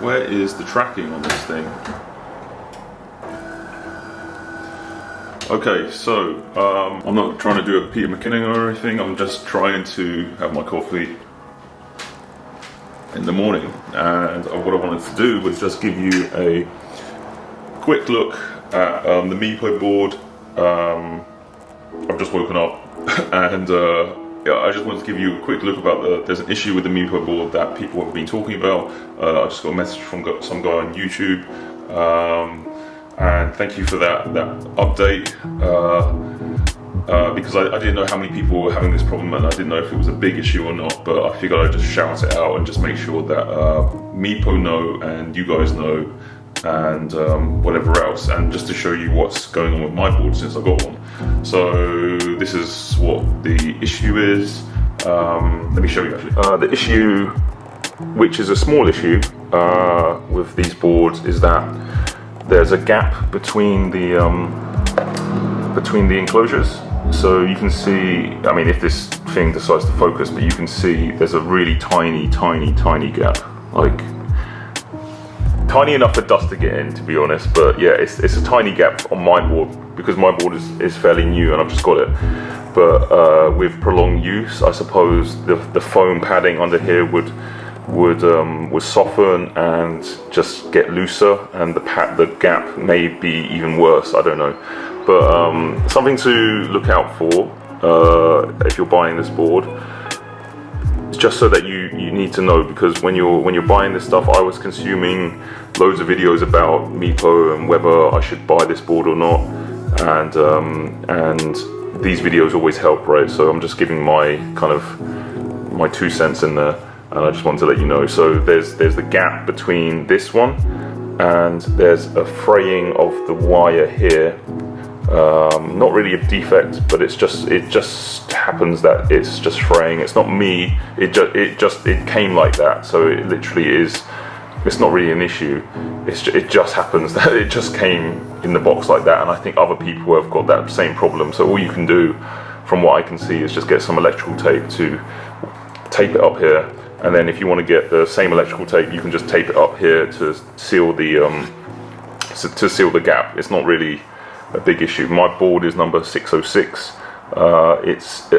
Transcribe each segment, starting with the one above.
Where is the tracking on this thing? Okay, so I'm not trying to do a Peter McKinnon or anything. I'm just trying to have my coffee in the morning, and what I wanted to do was just give you a quick look at the Meepo board. I've just woken up and yeah, I just wanted to give you a quick look about there's an issue with the Meepo board that people have been talking about. I just got a message from some guy on YouTube, and thank you for that update, because I didn't know how many people were having this problem, and I didn't know if it was a big issue or not, but I figured I'd just shout it out and just make sure that Meepo know and you guys know, and whatever else, and just to show you what's going on with my board since I got one. So this is what the issue is. Let me show you actually. The issue, which is a small issue with these boards, is that there's a gap between the enclosures. So you can see, I mean, if this thing decides to focus, but you can see there's a really tiny gap, like tiny enough for dust to get in, to be honest. But yeah, it's a tiny gap on my board because my board is fairly new and I've just got it. But with prolonged use, I suppose the foam padding under here would soften and just get looser, and the gap may be even worse. I don't know, but something to look out for if you're buying this board. Just so that you need to know, because when you're buying this stuff, I was consuming loads of videos about Meepo and whether I should buy this board or not, and these videos always help, right? So I'm just giving my kind of my 2 cents in there, and I just wanted to let you know. So there's the gap between this one, and there's a fraying of the wire here. Not really a defect, but it just happens that it's just fraying. It's not me. It came like that. So it literally is. It's not really an issue. It just happens that it just came in the box like that. And I think other people have got that same problem. So all you can do, from what I can see, is just get some electrical tape to tape it up here. And then if you want to get the same electrical tape, you can just tape it up here to seal the gap. It's not really a big issue. My board is number 606. It's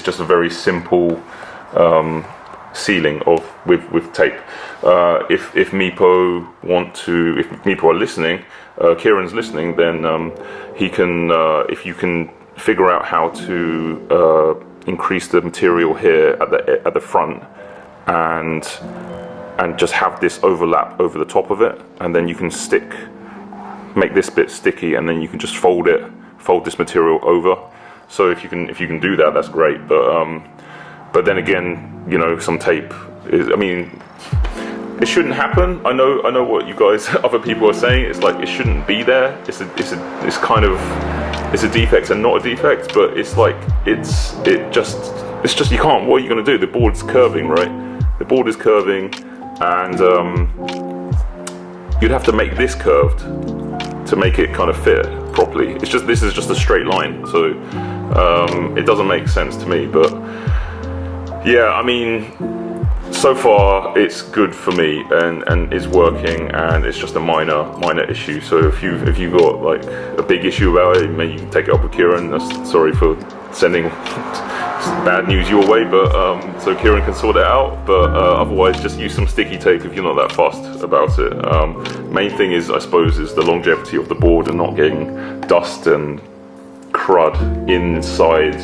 just a very simple sealing with tape. If Meepo are listening, Kieran's listening, then he can, if you can figure out how to increase the material here at the front, and just have this overlap over the top of it, and then you can make this bit sticky, and then you can just fold this material over. So if you can do that, that's great. But then again, you know, some tape is, I mean, it shouldn't happen. I know what you guys, other people are saying. It's like, it shouldn't be there. It's a defect and not a defect, but it's like, it's just, you can't, what are you gonna do? The board's curving, right? The board is curving, and you'd have to make this curved to make it kind of fit properly. This is just a straight line, so it doesn't make sense to me. But yeah, I mean, so far it's good for me and it's working, and it's just a minor issue. So if you've got like a big issue about it, maybe you can take it up with Kieran. Sorry for sending bad news your way, but so Kieran can sort it out. But otherwise, just use some sticky tape if you're not that fussed about it. Main thing is, I suppose, is the longevity of the board and not getting dust and crud inside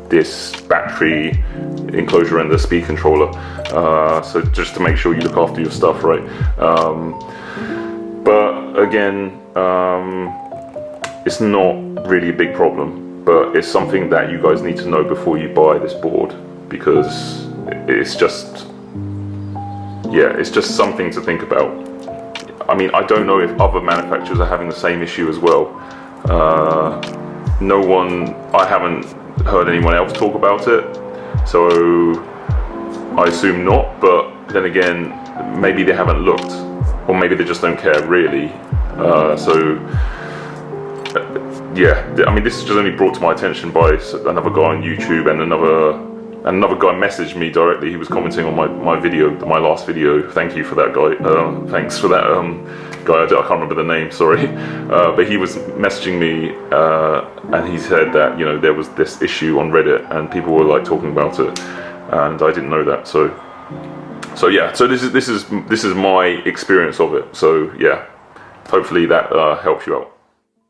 this battery enclosure and the speed controller. So just to make sure you look after your stuff, right? But again, it's not really a big problem. But it's something that you guys need to know before you buy this board, because it's just something to think about. I mean, I don't know if other manufacturers are having the same issue as well. I haven't heard anyone else talk about it, so I assume not. But then again, maybe they haven't looked, or maybe they just don't care really. Yeah, I mean, this is just only brought to my attention by another guy on YouTube and another and another guy messaged me directly. He was commenting on my video, my last video. Thank you for that, guy. Thanks for that guy. I can't remember the name, sorry. But he was messaging me, and he said that, you know, there was this issue on Reddit and people were like talking about it, and I didn't know that. So yeah. So this is my experience of it. So yeah, hopefully that helps you out.